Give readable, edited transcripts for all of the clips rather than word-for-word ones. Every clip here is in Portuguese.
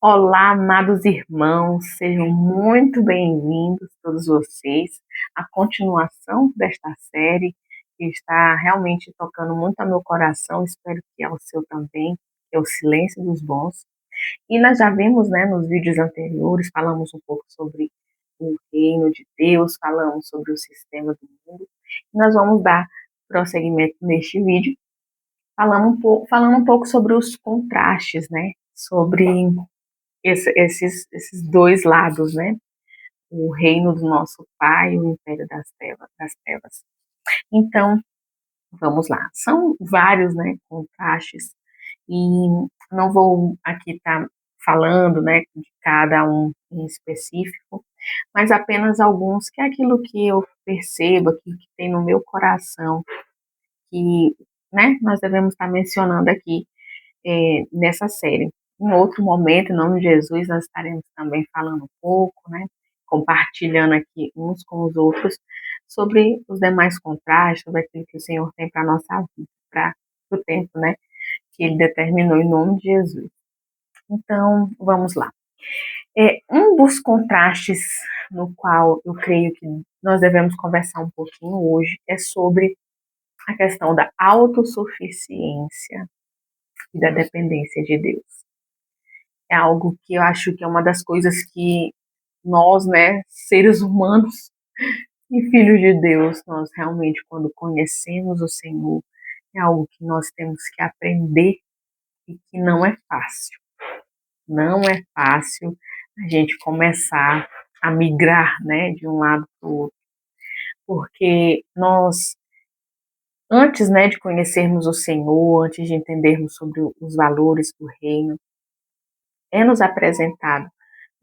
Olá, amados irmãos, sejam muito bem-vindos todos vocês à continuação desta série que está realmente tocando muito ao meu coração, espero que ao seu também, que é o Silêncio dos Bons. E nós já vimos, né, nos vídeos anteriores, falamos um pouco sobre o reino de Deus, falamos sobre o sistema do mundo. E nós vamos dar prosseguimento neste vídeo, falando um pouco sobre os contrastes, né, sobre esses dois lados, né? O reino do nosso Pai e o império das trevas. Então, vamos lá. São vários, né, contrastes e não vou aqui estar falando, né, de cada um em específico, mas apenas alguns que é aquilo que eu percebo, aquilo que tem no meu coração, que, né, nós devemos estar mencionando aqui nessa série. Em outro momento, em nome de Jesus, nós estaremos também falando um pouco, né, compartilhando aqui uns com os outros sobre os demais contrastes, sobre aquilo que o Senhor tem para a nossa vida, para o tempo, né, que Ele determinou em nome de Jesus. Então, vamos lá. Um dos contrastes no qual eu creio que nós devemos conversar um pouquinho hoje é sobre a questão da autossuficiência e da dependência de Deus. É algo que eu acho que é uma das coisas que nós, né, seres humanos e filhos de Deus, nós realmente, quando conhecemos o Senhor, é algo que nós temos que aprender e que não é fácil. Não é fácil a gente começar a migrar, né, de um lado para o outro, porque nós, antes, né, de conhecermos o Senhor, antes de entendermos sobre os valores do reino, é nos apresentado,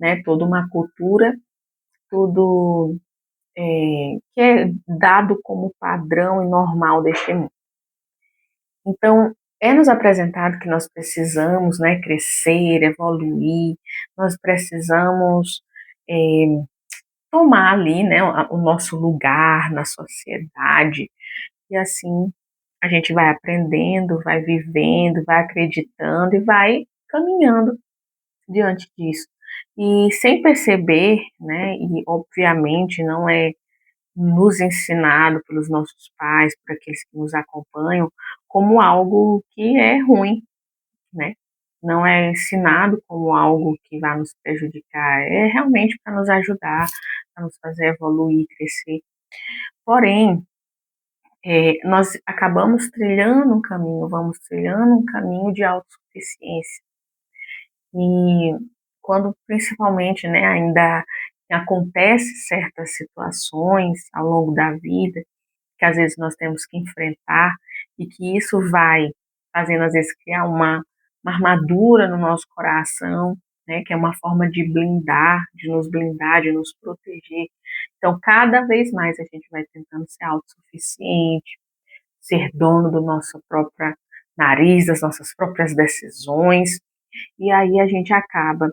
né, toda uma cultura, tudo que é dado como padrão e normal deste mundo. Então, é nos apresentado que nós precisamos, né, crescer, evoluir, nós precisamos é, tomar ali, né, o nosso lugar na sociedade, e assim a gente vai aprendendo, vai vivendo, vai acreditando e vai caminhando diante disso. E sem perceber, né, e obviamente não é nos ensinado pelos nossos pais, por aqueles que nos acompanham, como algo que é ruim, né? Não é ensinado como algo que vai nos prejudicar, é realmente para nos ajudar, para nos fazer evoluir, crescer. Porém, nós acabamos trilhando um caminho, vamos trilhando um caminho de autossuficiência. E quando principalmente, né, ainda acontece certas situações ao longo da vida, que às vezes nós temos que enfrentar e que isso vai fazendo às vezes criar uma armadura no nosso coração, né, que é uma forma de nos blindar, de nos proteger. Então, cada vez mais a gente vai tentando ser autossuficiente, ser dono do nosso próprio nariz, das nossas próprias decisões, e aí a gente acaba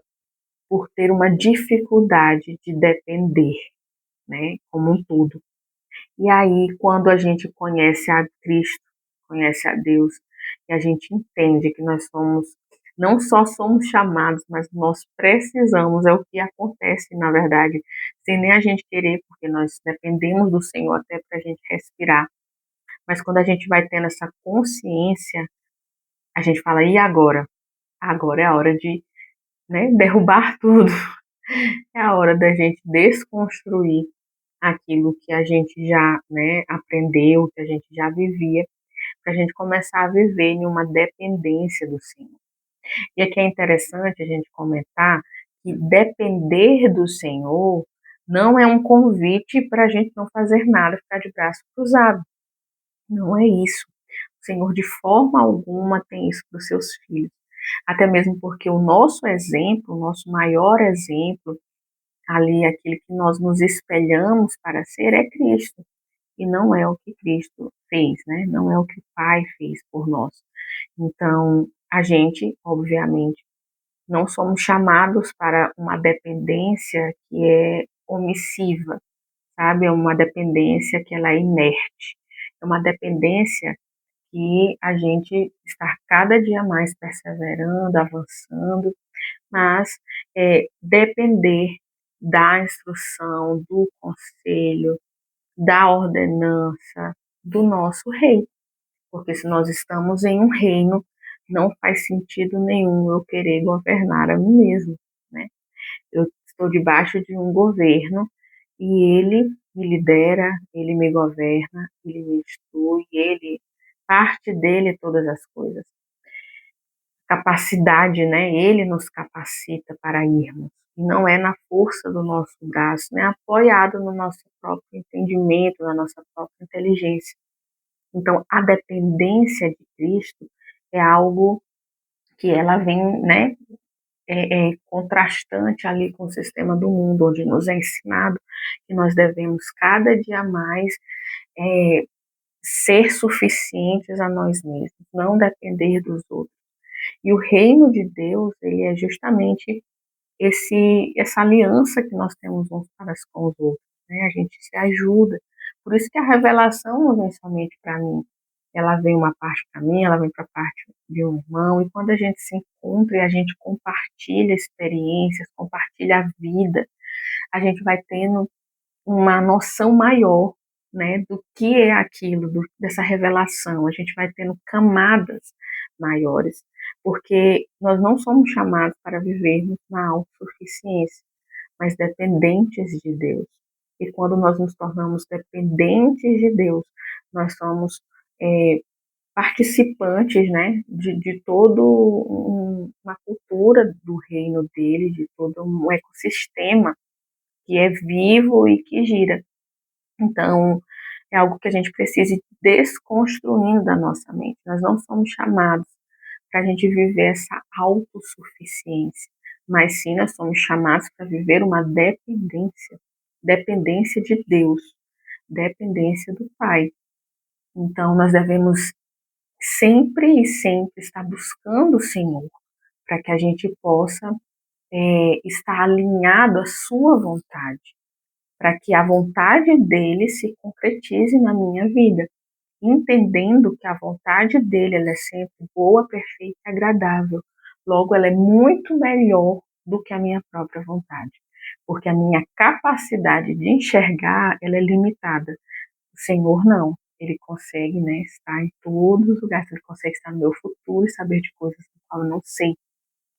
por ter uma dificuldade de depender, né, como um todo. E aí, quando a gente conhece a Cristo, conhece a Deus, e a gente entende que nós somos, não só somos chamados, mas nós precisamos, é o que acontece, na verdade, sem nem a gente querer, porque nós dependemos do Senhor até para a gente respirar. Mas quando a gente vai tendo essa consciência, a gente fala, e agora? Agora é a hora de, né, derrubar tudo. É a hora da gente desconstruir aquilo que a gente já, né, aprendeu, que a gente já vivia, para a gente começar a viver em uma dependência do Senhor. E aqui é interessante a gente comentar que depender do Senhor não é um convite para a gente não fazer nada, ficar de braço cruzado. Não é isso. O Senhor, de forma alguma, tem isso para os seus filhos. Até mesmo porque o nosso exemplo, o nosso maior exemplo, ali aquele que nós nos espelhamos para ser, é Cristo. E não é o que Cristo fez, né? Não é o que o Pai fez por nós. Então, a gente, obviamente, não somos chamados para uma dependência que é omissiva, sabe? É uma dependência que ela é inerte. É uma dependência que a gente está cada dia mais perseverando, avançando, mas depender da instrução, do conselho, da ordenança do nosso rei. Porque se nós estamos em um reino, não faz sentido nenhum eu querer governar a mim mesmo, né? Eu estou debaixo de um governo e ele me lidera, ele me governa, ele me instrui, ele parte dele todas as coisas. Capacidade, né? Ele nos capacita para irmos. E não é na força do nosso braço, não é apoiado no nosso próprio entendimento, na nossa própria inteligência. Então, a dependência de Cristo é algo que ela vem, né, contrastante ali com o sistema do mundo, onde nos é ensinado que nós devemos cada dia mais é, ser suficientes a nós mesmos, não depender dos outros. E o reino de Deus, ele é justamente essa aliança que nós temos uns para com os outros, né? A gente se ajuda. Por isso que a revelação não vem somente para mim. Ela vem uma parte para mim, ela vem para parte de um irmão, e quando a gente se encontra e a gente compartilha experiências, compartilha a vida, a gente vai tendo uma noção maior, né, do que é aquilo, dessa revelação. A gente vai tendo camadas maiores, porque nós não somos chamados para vivermos na autossuficiência, mas dependentes de Deus. E quando nós nos tornamos dependentes de Deus, nós somos participantes, né, de todo uma cultura do reino dele, de todo um ecossistema que é vivo e que gira. Então, é algo que a gente precisa ir desconstruindo da nossa mente. Nós não somos chamados para a gente viver essa autossuficiência, mas sim nós somos chamados para viver uma dependência, dependência de Deus, dependência do Pai. Então, nós devemos sempre e sempre estar buscando o Senhor, para que a gente possa estar alinhado à sua vontade, para que a vontade dele se concretize na minha vida, entendendo que a vontade dele ela é sempre boa, perfeita e agradável. Logo, ela é muito melhor do que a minha própria vontade, porque a minha capacidade de enxergar ela é limitada. O Senhor não. Ele consegue, né, estar em todos os lugares, ele consegue estar no meu futuro e saber de coisas que eu não sei.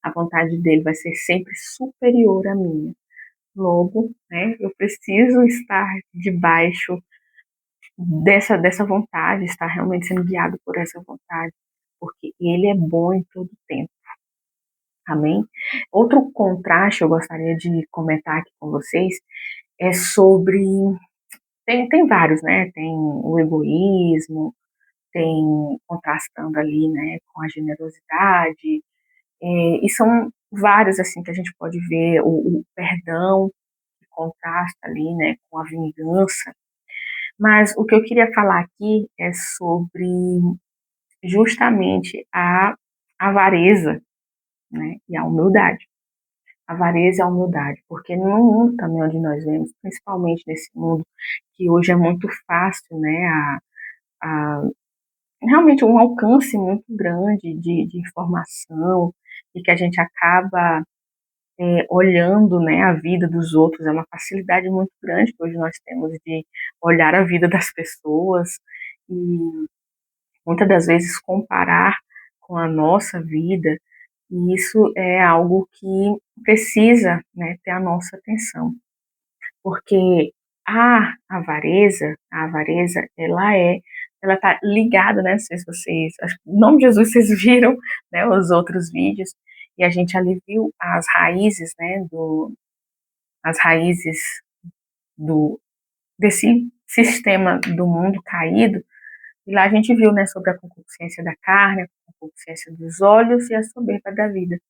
A vontade dele vai ser sempre superior à minha. Logo, né, eu preciso estar debaixo dessa vontade, estar realmente sendo guiado por essa vontade, porque ele é bom em todo tempo. Amém? Outro contraste eu gostaria de comentar aqui com vocês é sobre. Tem vários, né? Tem o egoísmo, tem contrastando ali, né, com a generosidade, e são vários, assim, que a gente pode ver, o perdão, que contrasta ali, né, com a vingança. Mas o que eu queria falar aqui é sobre justamente a avareza, né, e a humildade. A avareza e a humildade, porque no mundo também onde nós vemos, principalmente nesse mundo que hoje é muito fácil, né, a realmente um alcance muito grande de informação e que a gente acaba olhando, né, a vida dos outros, é uma facilidade muito grande que hoje nós temos de olhar a vida das pessoas e muitas das vezes comparar com a nossa vida, e isso é algo que precisa, né, ter a nossa atenção, porque a avareza, ela tá ligada, né, não sei se vocês, acho que, em nome de Jesus, vocês viram, né, os outros vídeos, e a gente ali viu as raízes, né, as raízes do, desse sistema do mundo caído, e lá a gente viu, né, sobre a concupiscência da carne, a concupiscência dos olhos e a soberba da vida.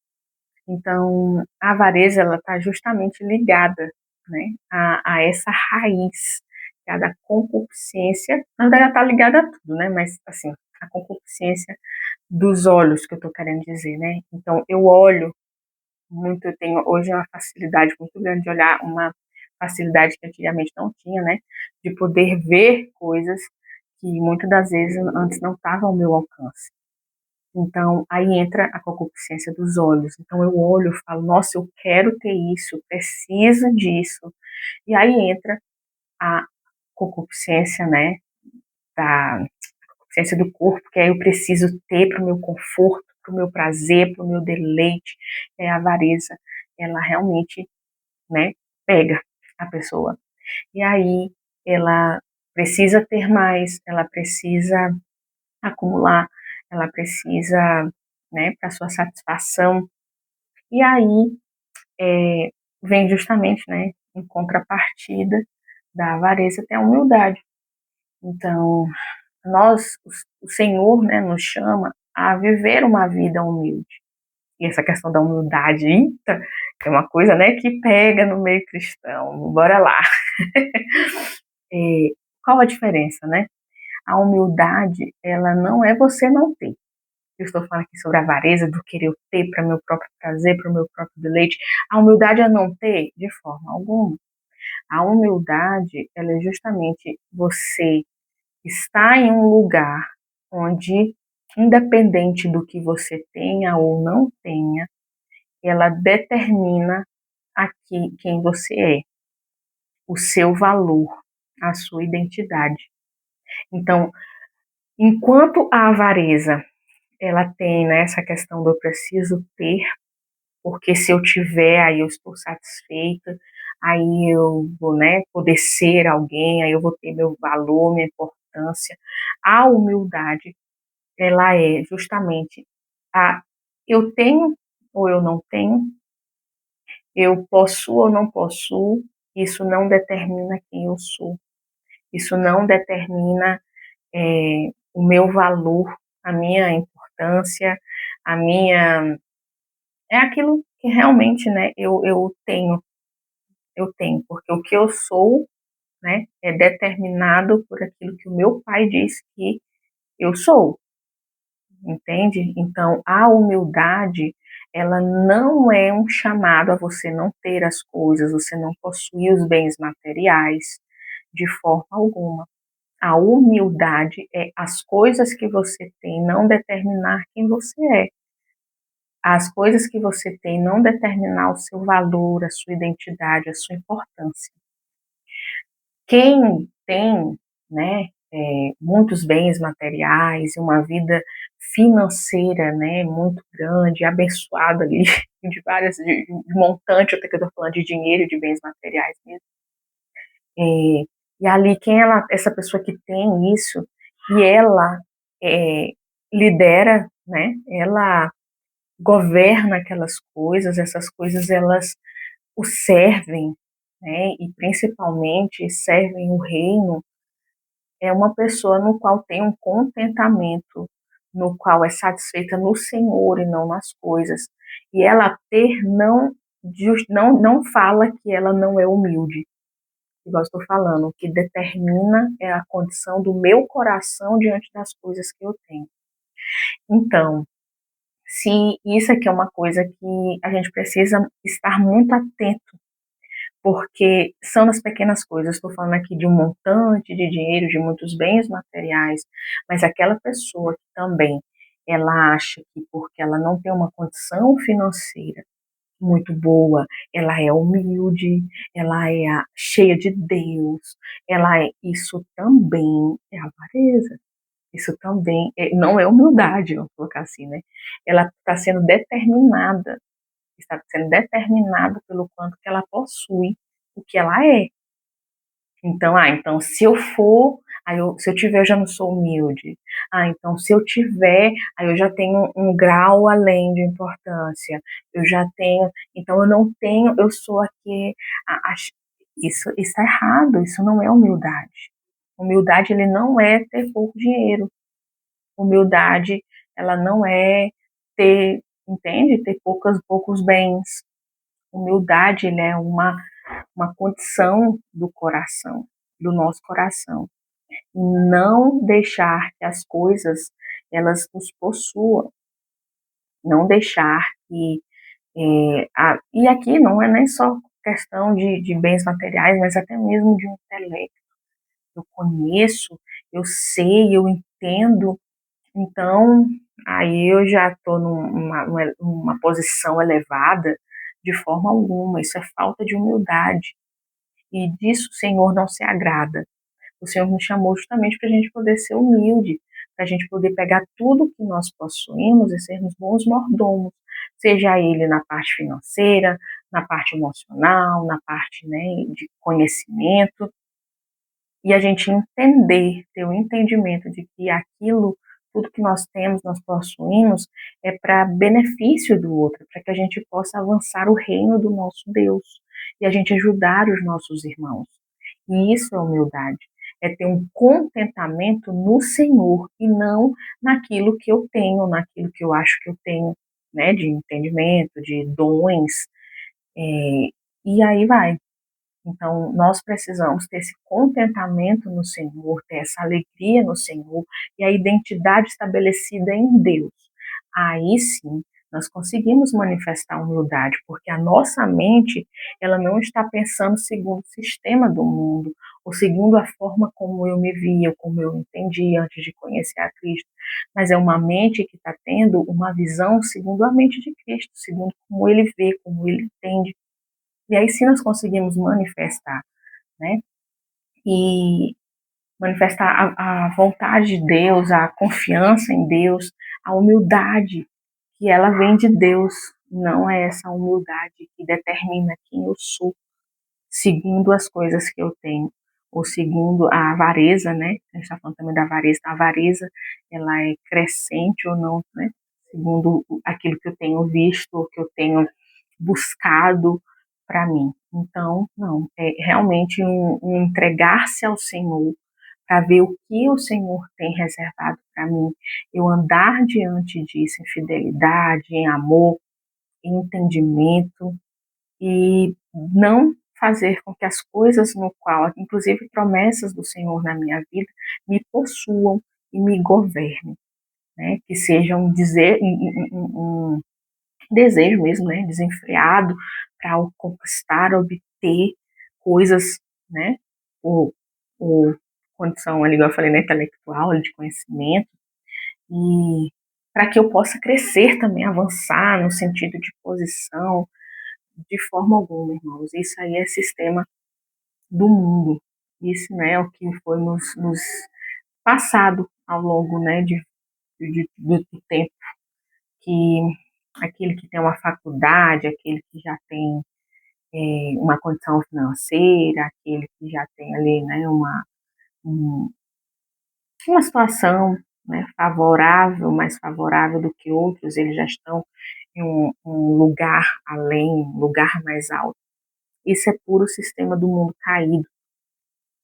Então, a avareza, ela está justamente ligada, né, a essa raiz, que é a da concupiscência. Na verdade, ela está ligada a tudo, né, mas, assim, a concupiscência dos olhos, que eu estou querendo dizer, né. Então, eu olho muito, eu tenho hoje uma facilidade muito grande de olhar, uma facilidade que antigamente não tinha, né, de poder ver coisas que muitas das vezes antes não estavam ao meu alcance. Então, aí entra a concupiscência dos olhos. Então, eu olho e falo, nossa, eu quero ter isso, eu preciso disso. E aí entra a concupiscência, né, da concupiscência do corpo, que aí eu preciso ter para o meu conforto, para o meu prazer, para o meu deleite. É a avareza, ela realmente, né, pega a pessoa. E aí ela precisa ter mais, ela precisa acumular, ela precisa, né, para sua satisfação. E aí vem justamente, né, em contrapartida da avareza tem a humildade. Então, o Senhor, né, nos chama a viver uma vida humilde. E essa questão da humildade, eita, é uma coisa, né, que pega no meio cristão. Bora lá. É, qual a diferença, né? A humildade, ela não é você não ter. Eu estou falando aqui sobre a avareza do querer ter para meu próprio prazer, para o meu próprio deleite. A humildade é não ter de forma alguma. A humildade, ela é justamente você estar em um lugar onde, independente do que você tenha ou não tenha, ela determina aqui quem você é, o seu valor, a sua identidade. Então, enquanto a avareza ela tem, né, essa questão do eu preciso ter, porque se eu tiver, aí eu estou satisfeita, aí eu vou, né, poder ser alguém, aí eu vou ter meu valor, minha importância. A humildade, ela é justamente a eu tenho ou eu não tenho, eu possuo ou não possuo, isso não determina quem eu sou, isso não determina o meu valor, a minha importância, a minha é aquilo que realmente, né, eu tenho, porque o que eu sou, né, é determinado por aquilo que o meu pai diz que eu sou, entende? Então, a humildade, ela não é um chamado a você não ter as coisas, você não possuir os bens materiais, de forma alguma. A humildade é as coisas que você tem não determinar quem você é. As coisas que você tem não determinar o seu valor, a sua identidade, a sua importância. Quem tem, né, muitos bens materiais e uma vida financeira, né, muito grande, abençoada ali, de várias, de montante, até que eu estou falando de dinheiro, de bens materiais mesmo. É, e ali, essa pessoa que tem isso, e ela é, lidera, né, ela governa aquelas coisas, essas coisas elas o servem, né, e principalmente servem o reino, é uma pessoa no qual tem um contentamento, no qual é satisfeita no Senhor e não nas coisas. E ela ter não fala que ela não é humilde. Igual eu estou falando, o que determina é a condição do meu coração diante das coisas que eu tenho. Então, se isso aqui é uma coisa que a gente precisa estar muito atento, porque são nas pequenas coisas. Estou falando aqui de um montante de dinheiro, de muitos bens materiais, mas aquela pessoa que também ela acha que porque ela não tem uma condição financeira muito boa, ela é humilde, ela é cheia de Deus, isso também é avareza. Isso também não é humildade, vamos colocar assim, né? Ela está sendo determinada pelo quanto que ela possui, o que ela é. Então, então se eu for, se eu tiver, eu já não sou humilde. Então se eu tiver, aí eu já tenho um grau além de importância. Eu já tenho, então eu não tenho, eu sou aqui. Isso está errado, isso não é humildade. Humildade, ele não é ter pouco dinheiro. Humildade, ela não é ter, entende? Ter poucos bens. Humildade, ele é uma condição do coração, do nosso coração. E não deixar que as coisas, elas nos possuam. Não deixar que... e aqui não é nem só questão de bens materiais, mas até mesmo de um intelecto. Eu conheço, eu sei, eu entendo. Então, aí eu já estou numa posição elevada, de forma alguma. Isso é falta de humildade. E disso o Senhor não se agrada. O Senhor nos chamou justamente para a gente poder ser humilde, para a gente poder pegar tudo que nós possuímos e sermos bons mordomos, seja ele na parte financeira, na parte emocional, na parte, né, de conhecimento, e a gente entender, ter o entendimento de que aquilo, tudo que nós temos, nós possuímos, é para benefício do outro, para que a gente possa avançar o reino do nosso Deus e a gente ajudar os nossos irmãos. E isso é humildade, é ter um contentamento no Senhor e não naquilo que eu tenho, naquilo que eu acho que eu tenho, né, de entendimento, de dons, é, e aí vai. Então, nós precisamos ter esse contentamento no Senhor, ter essa alegria no Senhor e a identidade estabelecida em Deus. Aí sim, nós conseguimos manifestar humildade, porque a nossa mente, ela não está pensando segundo o sistema do mundo, ou segundo a forma como eu me via, como eu entendi antes de conhecer a Cristo, mas é uma mente que está tendo uma visão segundo a mente de Cristo, segundo como ele vê, como ele entende. E aí sim nós conseguimos manifestar, né? E manifestar a vontade de Deus, a confiança em Deus, a humildade, que ela vem de Deus, não é essa humildade que determina quem eu sou, segundo as coisas que eu tenho, ou segundo a avareza, né? A gente está falando também da avareza. A avareza, ela é crescente ou não, né? Segundo aquilo que eu tenho visto, ou que eu tenho buscado para mim. Então, não, é realmente um entregar-se ao Senhor para ver o que o Senhor tem reservado para mim. Eu andar diante disso em fidelidade, em amor, em entendimento, e não fazer com que as coisas no qual, inclusive promessas do Senhor na minha vida, me possuam e me governem, né? Que sejam dizer um desejo mesmo, né? Desenfreado para conquistar, obter coisas, né? O, o condição ali, igual eu falei, né, intelectual, de conhecimento, e para que eu possa crescer também, avançar no sentido de posição, de forma alguma, irmãos. Isso aí é sistema do mundo. Isso, né, é o que foi nos passado ao longo, né, do tempo, que aquele que tem uma faculdade, aquele que já tem uma condição financeira, aquele que já tem ali, né, um, uma situação, né, favorável, mais favorável do que outros, eles já estão em um lugar além, um lugar mais alto. Isso é puro sistema do mundo caído,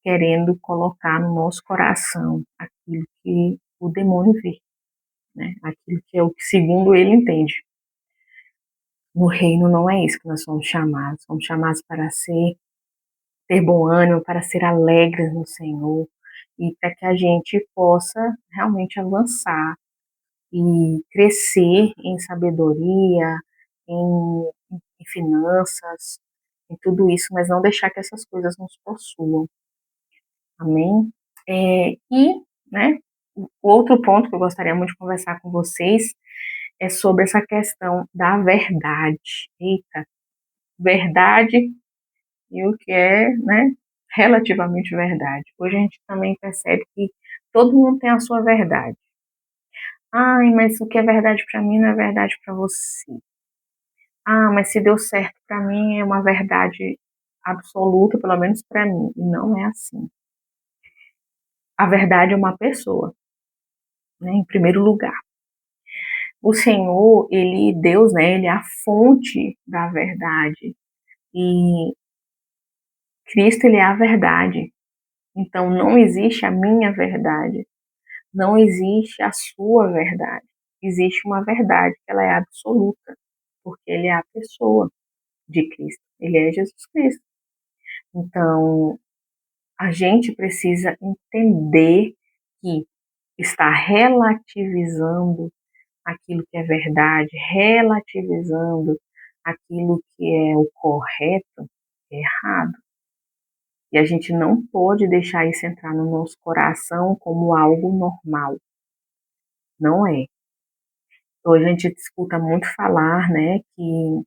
querendo colocar no nosso coração aquilo que o demônio vê, né? Aquilo que é o que segundo ele entende. No reino não é isso que nós somos chamados para ter bom ânimo, para ser alegres no Senhor, e para que a gente possa realmente avançar e crescer em sabedoria, em finanças, em tudo isso, mas não deixar que essas coisas nos possuam. Amém? E, né, o outro ponto que eu gostaria muito de conversar com vocês é sobre essa questão da verdade. Eita, verdade e o que é, né, relativamente verdade. Hoje a gente também percebe que todo mundo tem a sua verdade. Ai, mas o que é verdade para mim não é verdade para você. Ah, mas se deu certo para mim é uma verdade absoluta, pelo menos para mim. E não é assim. A verdade é uma pessoa, né, em primeiro lugar. O Senhor, ele, Deus, né, ele é a fonte da verdade. E Cristo, ele é a verdade. Então, não existe a minha verdade. Não existe a sua verdade. Existe uma verdade que ela é absoluta, porque ele é a pessoa de Cristo. Ele é Jesus Cristo. Então, a gente precisa entender que está relativizando aquilo que é verdade, relativizando aquilo que é o correto, é errado. E a gente não pode deixar isso entrar no nosso coração como algo normal. Não é. Hoje a gente escuta muito falar, né, que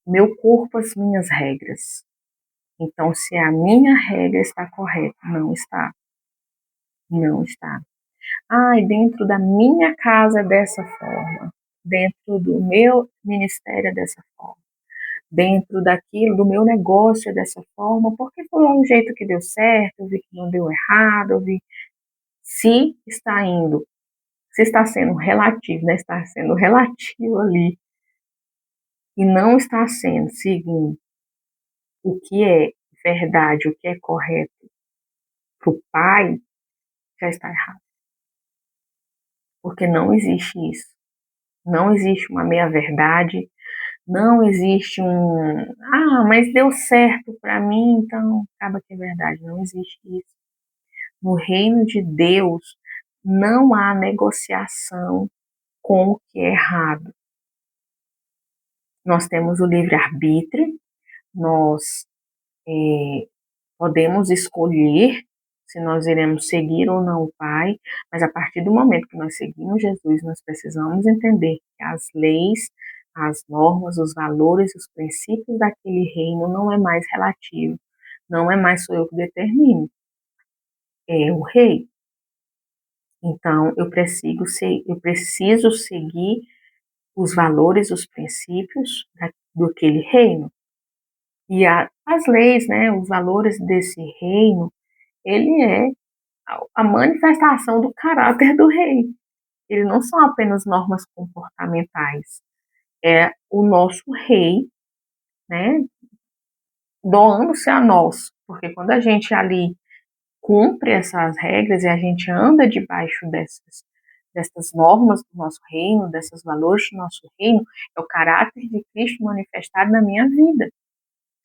meu corpo, as minhas regras. Então, se a minha regra está correta, não está, não está. Ai, dentro da minha casa é dessa forma, dentro do meu ministério é dessa forma, dentro daquilo, do meu negócio é dessa forma, porque foi um jeito que deu certo, eu vi que não deu errado, eu vi. Se está indo, se está sendo relativo, né, está sendo relativo ali, e não está sendo segundo o que é verdade, o que é correto para o pai, já está errado. Porque não existe isso. Não existe uma meia-verdade, não existe mas deu certo para mim, então acaba que é verdade. Não existe isso. No reino de Deus, não há negociação com o que é errado. Nós temos o livre-arbítrio, nós podemos escolher se nós iremos seguir ou não o Pai, mas a partir do momento que nós seguimos Jesus, nós precisamos entender que as leis, as normas, os valores, os princípios daquele reino não é mais relativo, não é mais sou eu que determino, é o rei. Então, eu preciso seguir os valores, os princípios do aquele reino. E as leis, né, os valores desse reino, ele é a manifestação do caráter do rei. Eles não são apenas normas comportamentais, é o nosso rei, né, doando-se a nós, porque quando a gente ali cumpre essas regras e a gente anda debaixo dessas normas do nosso reino, desses valores do nosso reino, é o caráter de Cristo manifestado na minha vida,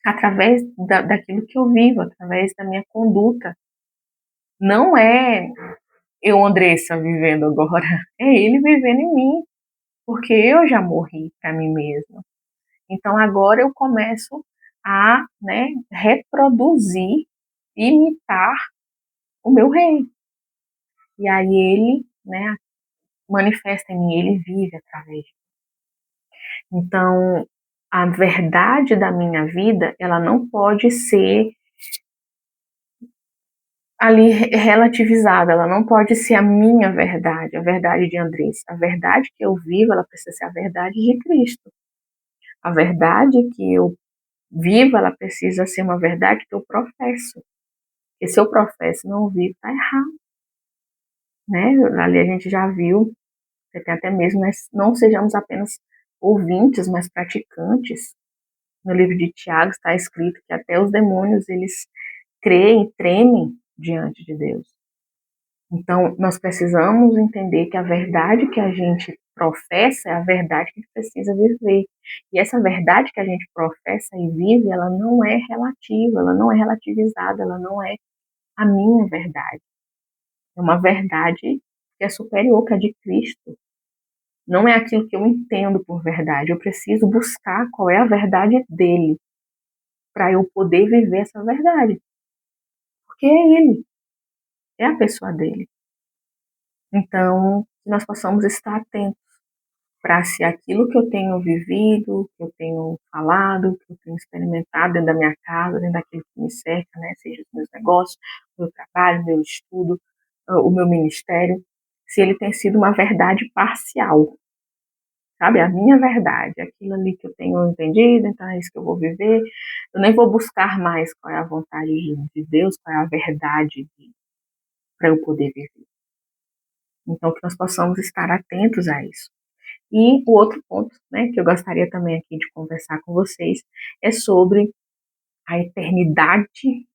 através daquilo que eu vivo, através da minha conduta. Não é eu, Andressa, vivendo agora, é ele vivendo em mim, porque eu já morri para mim mesma. Então agora eu começo a, né, reproduzir, imitar o meu rei. E aí ele, né, manifesta em mim, ele vive através de mim. Então, a verdade da minha vida, ela não pode ser ali relativizada, ela não pode ser a minha verdade, a verdade de Andressa. A verdade que eu vivo, ela precisa ser a verdade de Cristo. A verdade que eu vivo, ela precisa ser uma verdade que eu professo. Porque se eu professo e não vivo, está errado. Né? Ali a gente já viu, até mesmo, né, não sejamos apenas ouvintes, mas praticantes. No livro de Tiago está escrito que até os demônios, eles creem, tremem diante de Deus. Então, nós precisamos entender que a verdade que a gente professa é a verdade que a gente precisa viver. E essa verdade que a gente professa e vive, ela não é relativa, ela não é relativizada, ela não é a minha verdade. É uma verdade que é superior que a de Cristo. Não é aquilo que eu entendo por verdade. Eu preciso buscar qual é a verdade dele, para eu poder viver essa verdade. Porque é ele, é a pessoa dele. Então, que nós possamos estar atentos para se aquilo que eu tenho vivido, que eu tenho falado, que eu tenho experimentado dentro da minha casa, dentro daquilo que me cerca, né, seja os meus negócios, o meu trabalho, o meu estudo, o meu ministério, se ele tem sido uma verdade parcial, sabe, a minha verdade, aquilo ali que eu tenho entendido, então é isso que eu vou viver, eu nem vou buscar mais qual é a vontade de Deus, qual é a verdade para eu poder viver. Então, que nós possamos estar atentos a isso. E o outro ponto, né, que eu gostaria também aqui de conversar com vocês é sobre a eternidade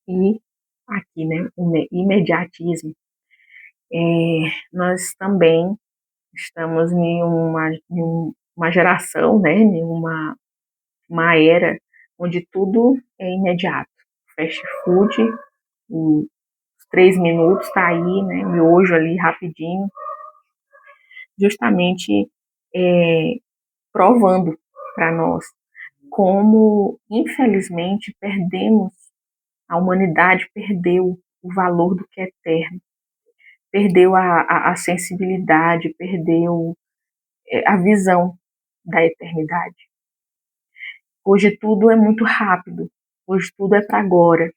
e aqui, né, o imediatismo. Nós também estamos em uma geração, né, em uma era onde tudo é imediato. Fast food, os 3 minutos está aí, né, miojo ali rapidinho, justamente provando para nós como, infelizmente, a humanidade perdeu o valor do que é eterno, perdeu a sensibilidade, perdeu a visão da eternidade. Hoje tudo é muito rápido, hoje tudo é para agora.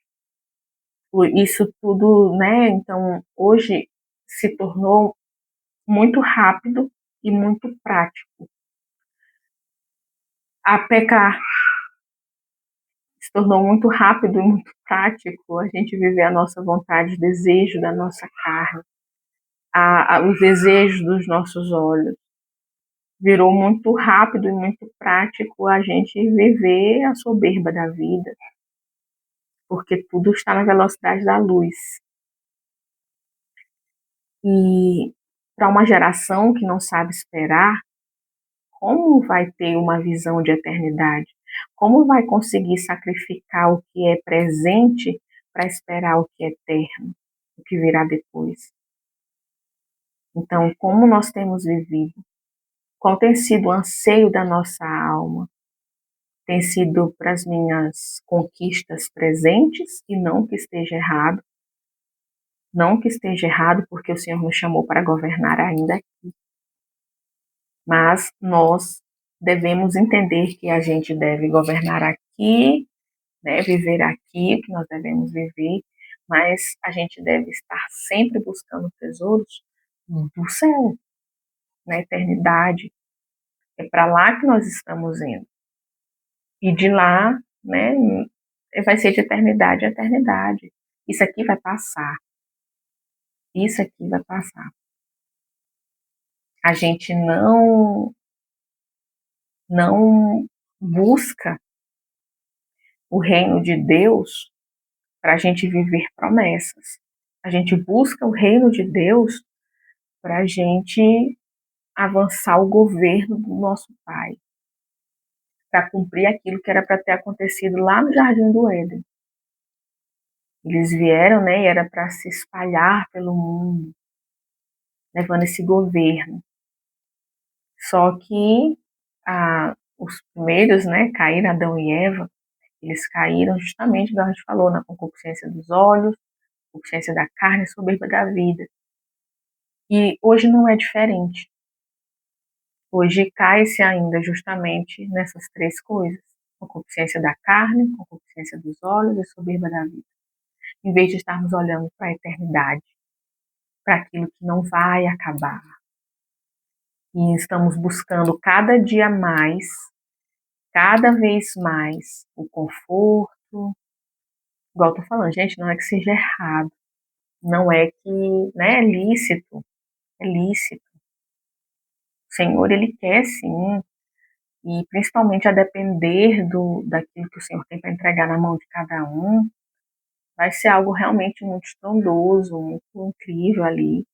Isso tudo, né? Então, hoje se tornou muito rápido e muito prático. A pecar se tornou muito rápido e muito prático a gente viver a nossa vontade, o desejo da nossa carne, os desejos dos nossos olhos. Virou muito rápido e muito prático a gente viver a soberba da vida, porque tudo está na velocidade da luz. E para uma geração que não sabe esperar, como vai ter uma visão de eternidade? Como vai conseguir sacrificar o que é presente para esperar o que é eterno, o que virá depois? Então, como nós temos vivido? Qual tem sido o anseio da nossa alma? Tem sido para as minhas conquistas presentes, e não que esteja errado, não que esteja errado, porque o Senhor nos chamou para governar ainda aqui. Mas nós devemos entender que a gente deve governar aqui, né, viver aqui, que nós devemos viver, mas a gente deve estar sempre buscando tesouros do céu, na eternidade. É para lá que nós estamos indo. E de lá, né, vai ser de eternidade a eternidade. Isso aqui vai passar. Isso aqui vai passar. A gente não busca o reino de Deus para a gente viver promessas. A gente busca o reino de Deus para a gente avançar o governo do nosso Pai, para cumprir aquilo que era para ter acontecido lá no Jardim do Éden. Eles vieram, né, e era para se espalhar pelo mundo, levando esse governo. Só que os primeiros, né, caíram, Adão e Eva, eles caíram justamente, como a gente falou, na concupiscência dos olhos, concupiscência da carne, soberba da vida. E hoje não é diferente. Hoje cai-se ainda justamente nessas três coisas: concupiscência da carne, concupiscência dos olhos e soberba da vida. Em vez de estarmos olhando para a eternidade, para aquilo que não vai acabar. E estamos buscando cada dia mais, cada vez mais, o conforto. Igual eu tô falando, gente, não é que seja errado, não é que, né, é lícito, é lícito. O Senhor, Ele quer sim, e principalmente a depender daquilo que o Senhor tem para entregar na mão de cada um, vai ser algo realmente muito estrondoso, muito incrível ali,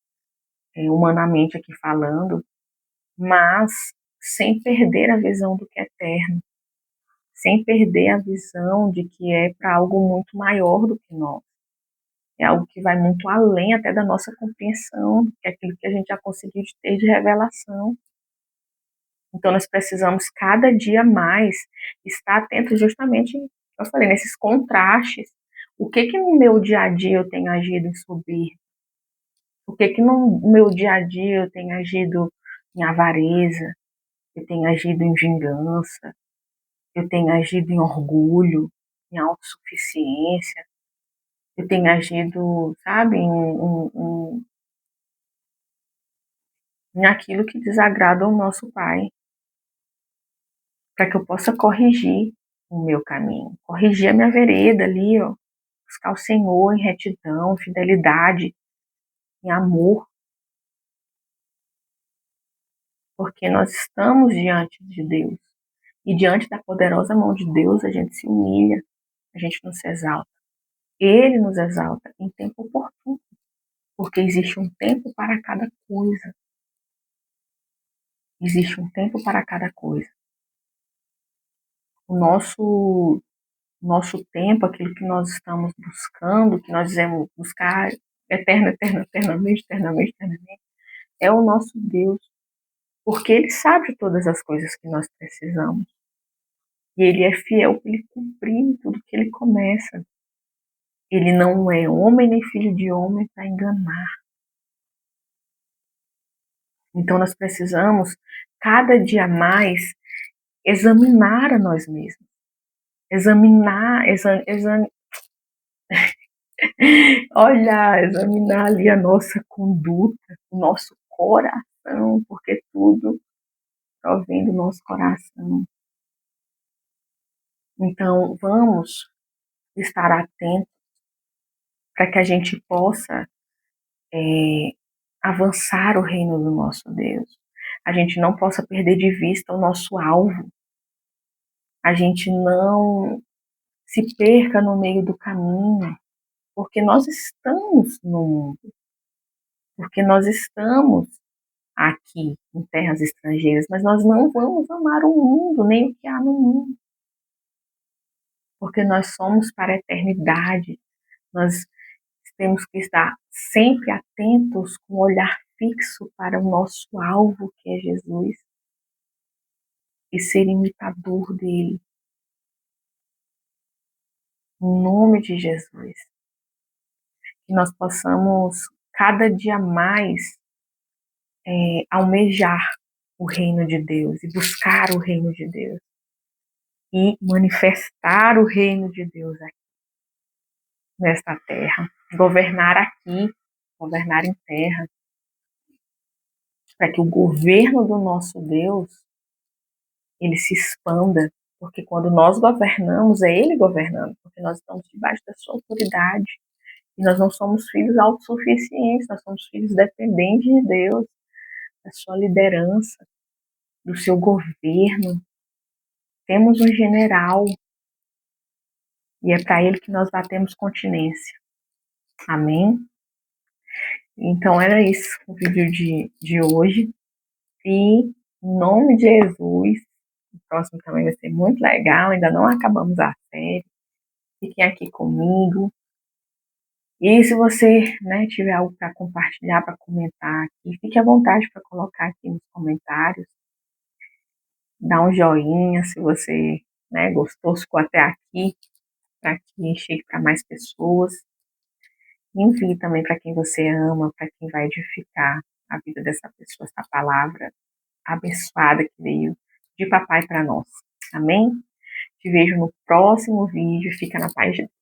humanamente aqui falando, mas sem perder a visão do que é eterno, sem perder a visão de que é para algo muito maior do que nós. É algo que vai muito além até da nossa compreensão, que é aquilo que a gente já conseguiu ter de revelação. Então, nós precisamos cada dia mais estar atentos justamente, como eu falei, nesses contrastes. O que que no meu dia a dia eu tenho agido em soberba? O que que no meu dia a dia eu tenho agido em avareza? Eu tenho agido em vingança? Eu tenho agido em orgulho, em autossuficiência? Eu tenho agido, sabe, em aquilo que desagrada ao nosso Pai, para que eu possa corrigir o meu caminho, corrigir a minha vereda ali, ó, buscar o Senhor em retidão, fidelidade, em amor, porque nós estamos diante de Deus, e diante da poderosa mão de Deus a gente se humilha, a gente não se exalta. Ele nos exalta em tempo oportuno, porque existe um tempo para cada coisa. Existe um tempo para cada coisa. O nosso tempo, aquilo que nós estamos buscando, que nós dizemos buscar eternamente, eternamente, eternamente, é o nosso Deus, porque Ele sabe de todas as coisas que nós precisamos. E Ele é fiel para Ele cumprir tudo que Ele começa. Ele não é homem nem filho de homem para enganar. Então nós precisamos cada dia mais examinar a nós mesmos, examinar ali a nossa conduta, o nosso coração, porque tudo provém do nosso coração. Então vamos estar atentos para que a gente possa avançar o reino do nosso Deus. A gente não possa perder de vista o nosso alvo. A gente não se perca no meio do caminho, porque nós estamos no mundo, porque nós estamos aqui em terras estrangeiras, mas nós não vamos amar o mundo, nem o que há no mundo, porque nós somos para a eternidade. Nós temos que estar sempre atentos, com o olhar fixo para o nosso alvo, que é Jesus, e ser imitador dele. Em nome de Jesus. Que nós possamos cada dia mais almejar o reino de Deus e buscar o reino de Deus e manifestar o reino de Deus aqui nesta terra, governar aqui, governar em terra, para que o governo do nosso Deus ele se expanda, porque quando nós governamos é Ele governando, porque nós estamos debaixo da sua autoridade e nós não somos filhos autossuficientes, nós somos filhos dependentes de Deus, da sua liderança, do seu governo. Temos um general e é para ele que nós batemos continência. Amém? Então era isso o vídeo de hoje. E em nome de Jesus, o próximo também vai ser muito legal, ainda não acabamos a série. Fiquem aqui comigo. E se você tiver algo para compartilhar, para comentar aqui, fique à vontade para colocar aqui nos comentários. Dá um joinha se você gostou, ficou até aqui, para que chegue para mais pessoas. Envie também para quem você ama, para quem vai edificar a vida dessa pessoa, essa palavra abençoada que veio de papai para nós. Amém? Te vejo no próximo vídeo. Fica na paz de Deus.